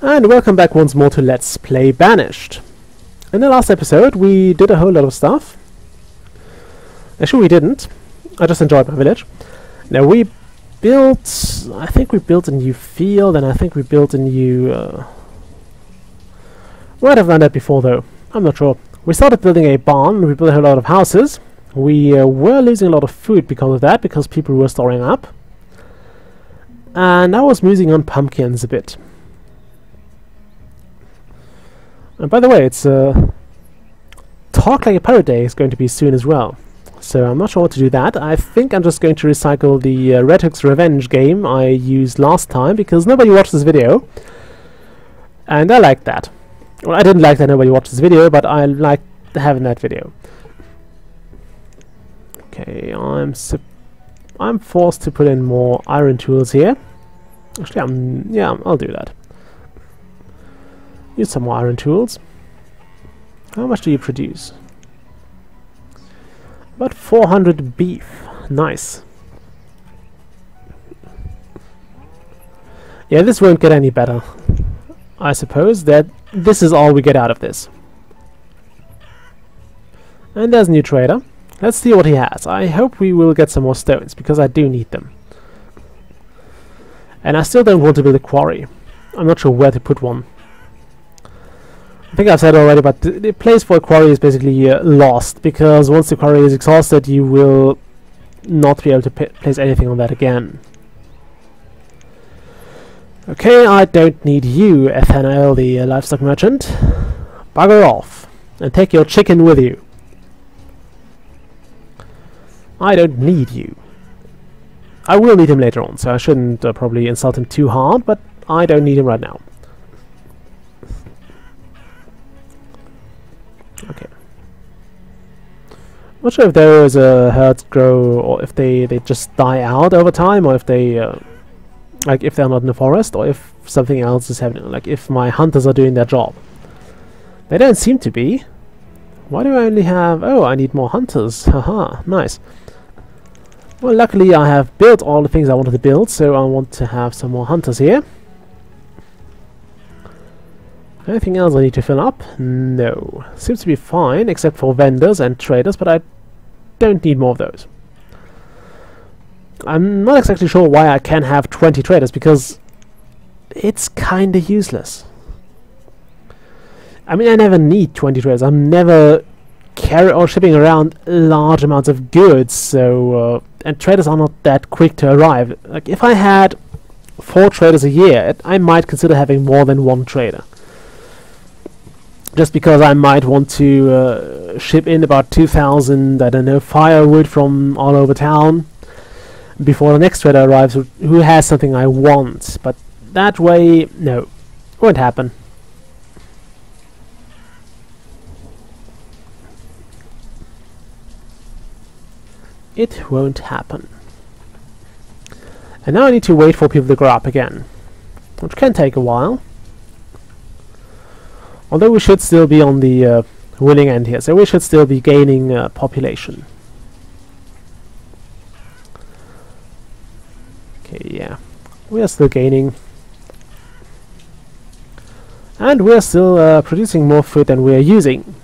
And welcome back once more to Let's Play Banished. In the last episode we did a whole lot of stuff. Actually we didn't. I just enjoyed my village. Now we built... I think we built a new field and I think we built a new... might have done that before though. I'm not sure. We started building a barn, we built a whole lot of houses. We were losing a lot of food because of that, because people were storing up. And I was musing on pumpkins a bit. And by the way, it's Talk Like a Pirate Day is going to be soon as well. So I'm not sure what to do that. I think I'm just going to recycle the Red Hook's Revenge game I used last time, because nobody watched this video. And I liked that. Well, I didn't like that nobody watched this video, but I liked having that video. Okay, I'm forced to put in more iron tools here. Actually, I'll do that. Use some more iron tools. How much do you produce? About 400 beef. Nice. Yeah, this won't get any better. I suppose that this is all we get out of this. And there's a new trader. Let's see what he has. I hope we will get some more stones, because I do need them. And I still don't want to build a quarry. I'm not sure where to put one. I think I've said already, but the place for a quarry is basically lost, because once the quarry is exhausted you will not be able to place anything on that again. Okay, I don't need you, Ethanael, the livestock merchant. Bugger off, and take your chicken with you. I don't need you. I will need him later on, so I shouldn't probably insult him too hard, but I don't need him right now. Okay. Not sure if those herds grow, or if they just die out over time, or if they like if they're not in the forest, or if something else is happening, like if my hunters are doing their job. They don't seem to be. Why do I only have... oh, I need more hunters. Haha, nice. Well, luckily I have built all the things I wanted to build, so I want to have some more hunters here. Anything else I need to fill up? No. Seems to be fine, except for vendors and traders, but I don't need more of those. I'm not exactly sure why I can have 20 traders, because it's kinda useless. I mean, I never need 20 traders. I'm never shipping around large amounts of goods, so and traders are not that quick to arrive. Like, if I had 4 traders a year, I might consider having more than 1 trader. Just because I might want to ship in about 2,000, I don't know, firewood from all over town before the next trader arrives who has something I want. But that way, no, won't happen. It won't happen. And now I need to wait for people to grow up again, which can take a while. Although we should still be on the winning end here, so we should still be gaining population. Okay, yeah. We are still gaining. And we are still producing more food than we are using,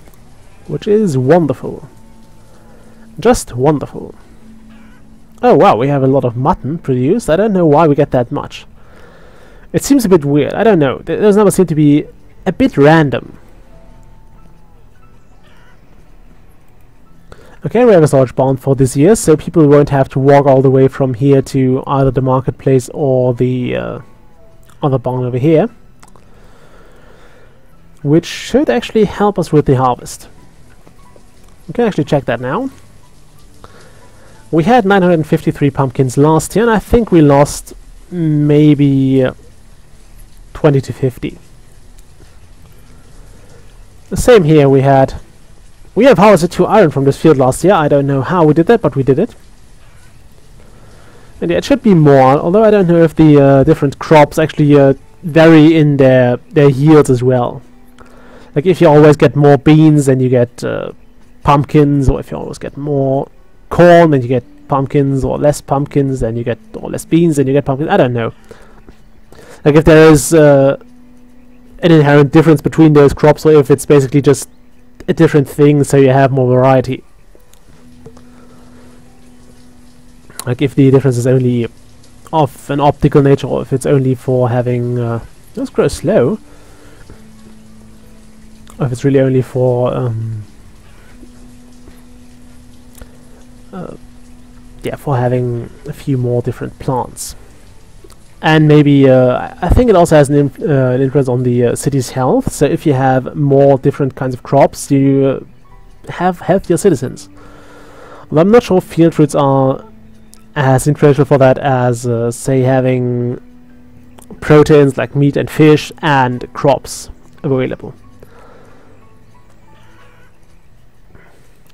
which is wonderful. Just wonderful. Oh wow, we have a lot of mutton produced. I don't know why we get that much. It seems a bit weird. I don't know. Those numbers seem to be a bit random. Okay, we have a storage barn for this year, so people won't have to walk all the way from here to either the marketplace or the other barn over here. Which should actually help us with the harvest. We can actually check that now. We had 953 pumpkins last year, and I think we lost maybe 20 to 50. The same here, we have harvested 2 iron from this field last year. I don't know how we did that, but we did it. And yeah, it should be more, although I don't know if the different crops actually vary in their yields as well. Like if you always get more beans, then you get pumpkins, or if you always get more corn, then you get pumpkins, or less pumpkins, then you get, or less beans, then you get pumpkins. I don't know. Like if there is an inherent difference between those crops, or if it's basically just a different thing so you have more variety. Like if the difference is only of an optical nature, or if it's only for having let's grow slow, or if it's really only for yeah, for having a few more different plants. And maybe I think it also has an influence on the city's health. So if you have more different kinds of crops, you have healthier citizens. Well, I'm not sure field fruits are as influential for that as say having proteins like meat and fish and crops available.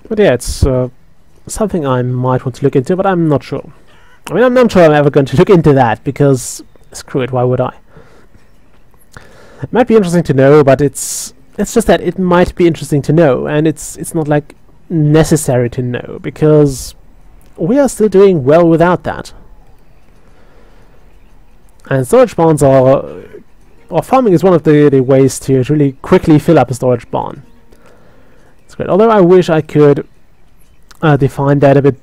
But yeah, it's something I might want to look into, but I'm not sure. I mean, I'm not sure I'm ever going to look into that, because screw it, why would I? It might be interesting to know, but it's just that it might be interesting to know, and it's not like necessary to know, because we are still doing well without that. And storage barns are, or farming is one of the ways to really quickly fill up a storage barn. It's great. Although I wish I could define that a bit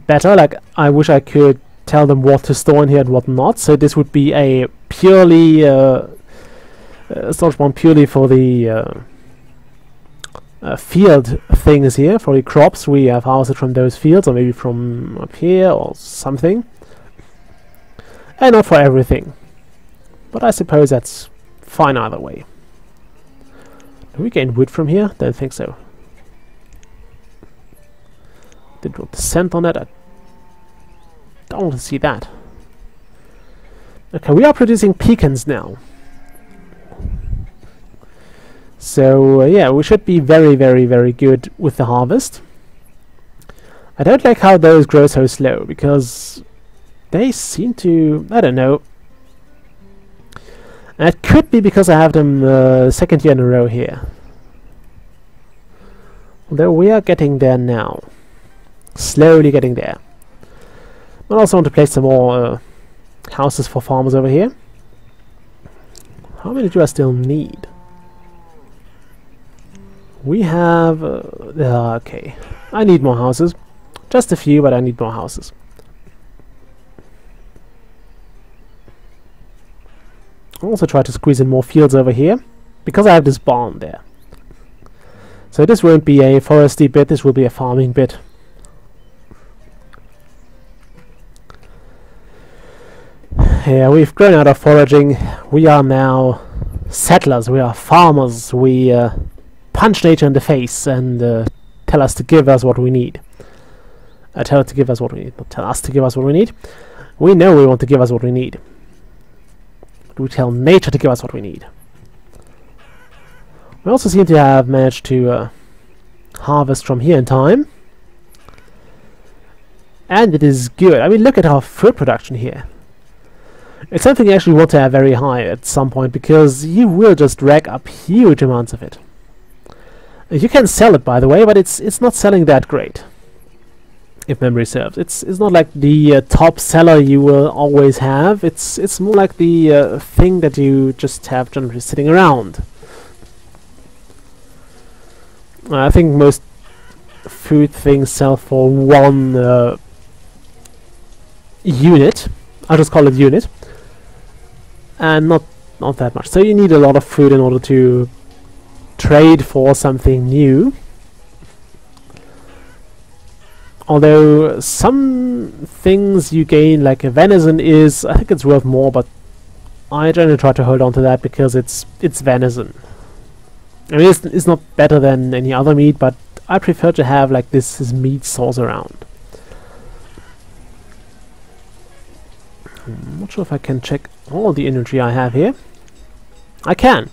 better. Like, I wish I could tell them what to store in here and what not. So this would be a purely storage barn purely for the field things here, for the crops we have harvested from those fields, or maybe from up here or something, and not for everything. But I suppose that's fine either way. Do we gain wood from here? Don't think so. Didn't want to scent on it. I don't want to see that. Okay, we are producing pecans now. So yeah, we should be very, very, very good with the harvest. I don't like how those grow so slow, because they seem to, I don't know. And it could be because I have them second year in a row here. Although we are getting there now. Slowly getting there. I also want to place some more houses for farmers over here. How many do I still need? We have... okay. I need more houses. Just a few, but I need more houses. I'll also try to squeeze in more fields over here, because I have this barn there. So this won't be a foresty bit, this will be a farming bit. Yeah, we've grown out of foraging. We are now settlers, we are farmers. We punch nature in the face and tell us to give us what we need. Tell it to give us what we need, not tell us to give us what we need. We know we want to give us what we need. We tell nature to give us what we need. We also seem to have managed to harvest from here in time. And it is good. I mean, look at our food production here. It's something you actually want to have very high at some point, because you will just rack up huge amounts of it. You can sell it, by the way, but it's not selling that great, if memory serves. It's not like the top seller you will always have. It's more like the thing that you just have generally sitting around. I think most food things sell for one unit. I'll just call it unit, and not that much. So you need a lot of food in order to trade for something new. Although some things you gain, like a venison, is, I think it's worth more, but I generally try to hold on to that because it's venison. I mean, it's not better than any other meat, but I prefer to have like this meat source around. I'm not sure if I can check all the inventory I have here. I can.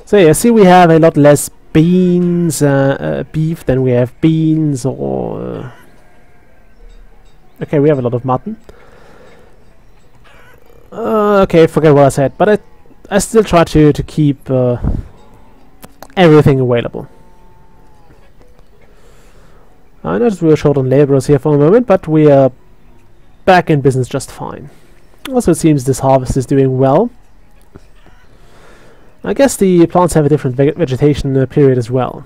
So yeah, see, we have a lot less beans, beef than we have beans, or okay, we have a lot of mutton. Okay, forget what I said, but I still try to keep everything available. I noticed we were short on laborers here for a moment, but we are back in business just fine. Also, it seems this harvest is doing well. I guess the plants have a different vegetation period as well.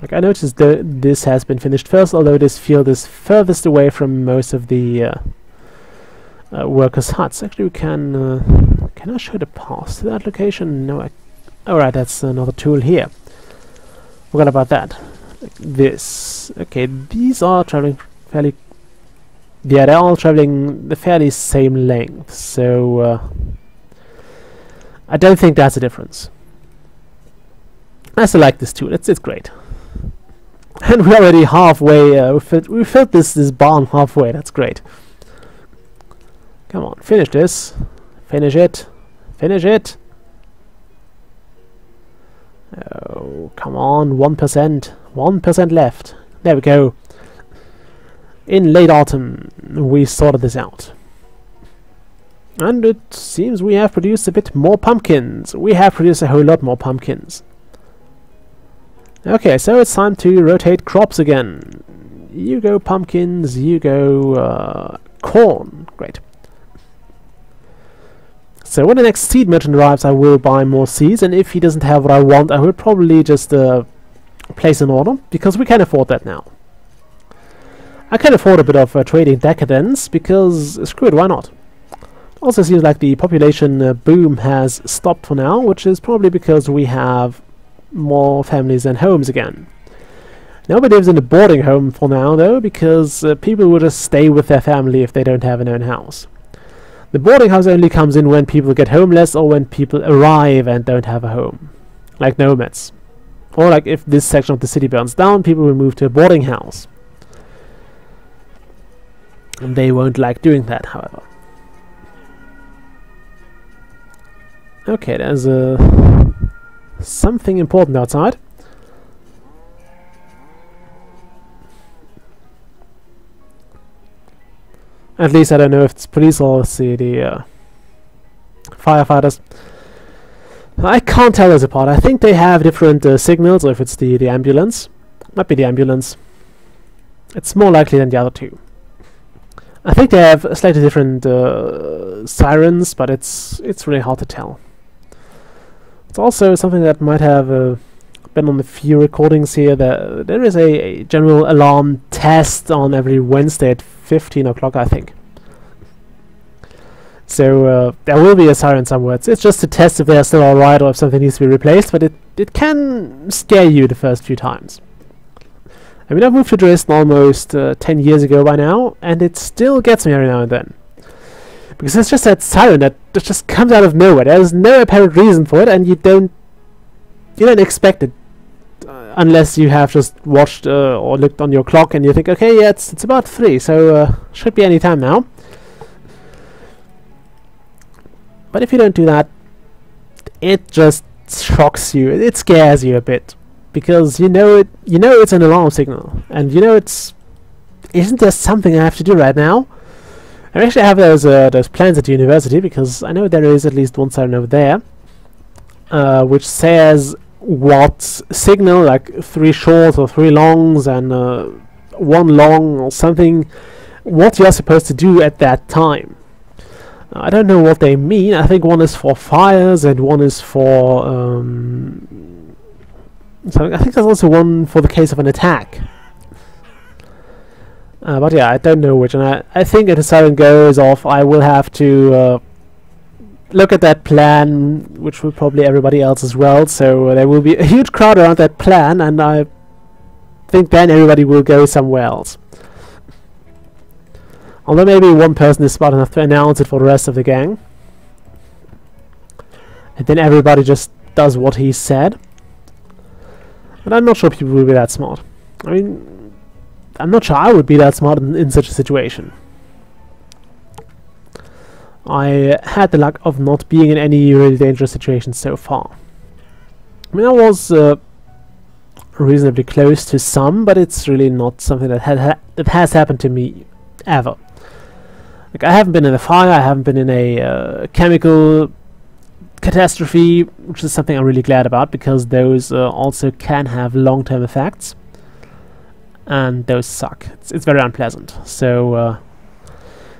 Like, I noticed this has been finished first, although this field is furthest away from most of the workers' huts. Actually, we can I show the path to that location? No, alright, that's another tool here. Forgot about that. Like this. Okay, these are traveling fairly... Yeah, they're all traveling the fairly same length, so I don't think that's a difference. I still like this tool, it's great. And we're already halfway, we filled this barn halfway, that's great. Come on, finish this. Finish it. Finish it. Oh, come on, 1%. 1% left. There we go. In late autumn, we sorted this out. And it seems we have produced a bit more pumpkins. We have produced a whole lot more pumpkins. Okay, so it's time to rotate crops again. You go pumpkins, you go corn. Great. So when the next seed merchant arrives, I will buy more seeds, and if he doesn't have what I want, I will probably just place an order, because we can afford that now. I can afford a bit of trading decadence, because screw it, why not? Also seems like the population boom has stopped for now, which is probably because we have more families and homes again. Nobody lives in a boarding home for now, though, because people will just stay with their family if they don't have an own house. The boarding house only comes in when people get homeless or when people arrive and don't have a home, like nomads. Or like if this section of the city burns down, people will move to a boarding house. And they won't like doing that, however. Okay, there's something important outside. At least I don't know if it's police or the firefighters. I can't tell those apart. I think they have different signals, or if it's the ambulance. Might be the ambulance. It's more likely than the other two. I think they have slightly different sirens, but it's really hard to tell. It's also something that might have been on the few recordings here. That there is a general alarm test on every Wednesday at 15 o'clock, I think. So there will be a siren somewhere. It's just to test if they are still alright or if something needs to be replaced, but it can scare you the first few times. I mean, I've moved to Dresden almost 10 years ago by now, and it still gets me every now and then. Because it's just that siren that just comes out of nowhere. There's no apparent reason for it, and you don't expect it unless you have just watched or looked on your clock and you think, okay, yeah, it's about 3, so should be any time now. But if you don't do that, it just shocks you. It scares you a bit, because you know it's an alarm signal, and you know isn't there something I have to do right now? I actually have those plans at the university, because I know there is at least one siren over there, which says what signal, like 3 shorts or 3 longs and 1 long or something, what you are supposed to do at that time. I don't know what they mean. I think one is for fires and one is for so I think there's also one for the case of an attack. But yeah, I don't know which, and I think if the siren goes off, I will have to look at that plan, which will probably everybody else as well, so there will be a huge crowd around that plan, and I think then everybody will go somewhere else. Although maybe one person is smart enough to announce it for the rest of the gang, and then everybody just does what he said. But I'm not sure people will be that smart. I mean, I'm not sure I would be that smart in such a situation. I had the luck of not being in any really dangerous situations so far. I mean, I was reasonably close to some, but it's really not something that has happened to me ever. Like, I haven't been in a fire, I haven't been in a chemical catastrophe, which is something I'm really glad about, because those also can have long-term effects, and those suck. It's very unpleasant. So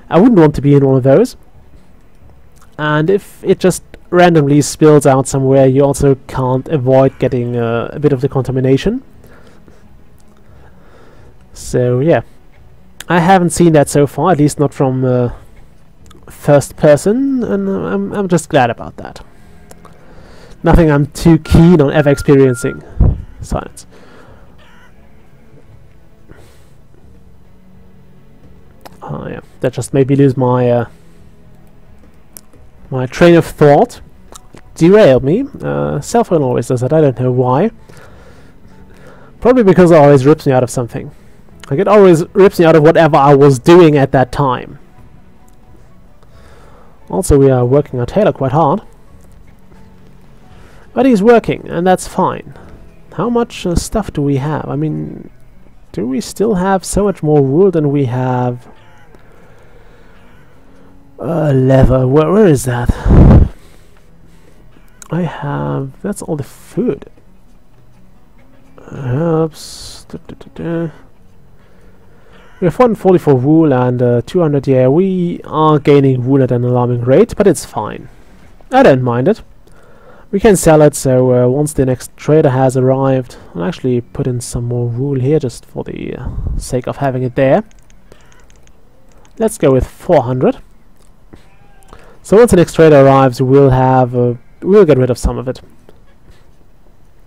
I wouldn't want to be in one of those. And if it just randomly spills out somewhere, you also can't avoid getting a bit of the contamination. So yeah, I haven't seen that so far, at least not from first person, and I'm just glad about that. Nothing I'm too keen on ever experiencing. Science. Oh yeah, that just made me lose my my train of thought. Derailed me. Cell phone always does that, I don't know why. Probably because it always rips me out of something. Like, it always rips me out of whatever I was doing at that time. Also, we are working our Taylor quite hard. But he's working, and that's fine. How much stuff do we have? I mean, do we still have so much more wool than we have leather? Where is that? I have... that's all the food. Herbs... We have 144 wool and 200, yeah, we are gaining wool at an alarming rate, but it's fine. I don't mind it. We can sell it, so once the next trader has arrived, I'll actually put in some more wool here just for the sake of having it there. Let's go with 400. So once the next trader arrives, we'll have we'll get rid of some of it.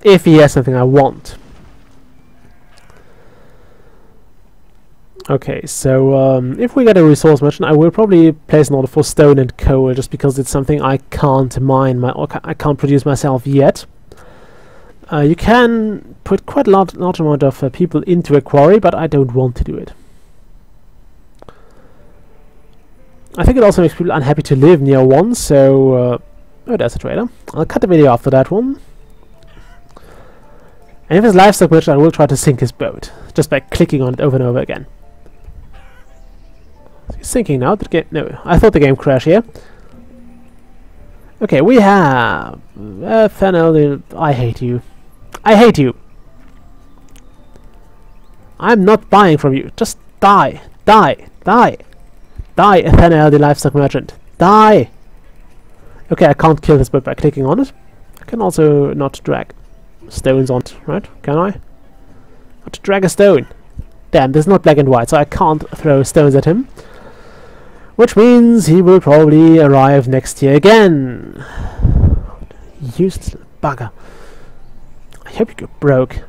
If he has something I want. Okay, so if we get a resource merchant, I will probably place an order for stone and coal, just because it's something I can't mine, I can't produce myself yet. You can put quite a large amount of people into a quarry, but I don't want to do it. I think it also makes people unhappy to live near one, so... oh, there's a trader. I'll cut the video after that one. And if it's livestock merchant, I will try to sink his boat, just by clicking on it over and over again. It's sinking now. The game, no, I thought the game crashed here. Okay, we have Ethanael. I hate you. I hate you. I'm not buying from you. Just die, die, die, die, Ethanael, the livestock merchant. Die. Okay, I can't kill this boat by clicking on it. I can also not drag stones on it, right? Can I? Not drag a stone. Damn, this is not black and white, so I can't throw stones at him. Which means he will probably arrive next year again. Useless bugger. I hope you go broke.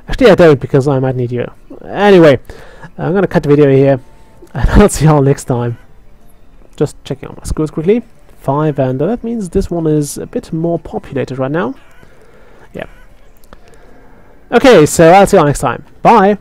Actually, I don't, because I might need you. Anyway, I'm gonna cut the video here, and I'll see you all next time. Just checking out my scores quickly. 5, and that means this one is a bit more populated right now. Yeah. Okay, so I'll see you all next time. Bye!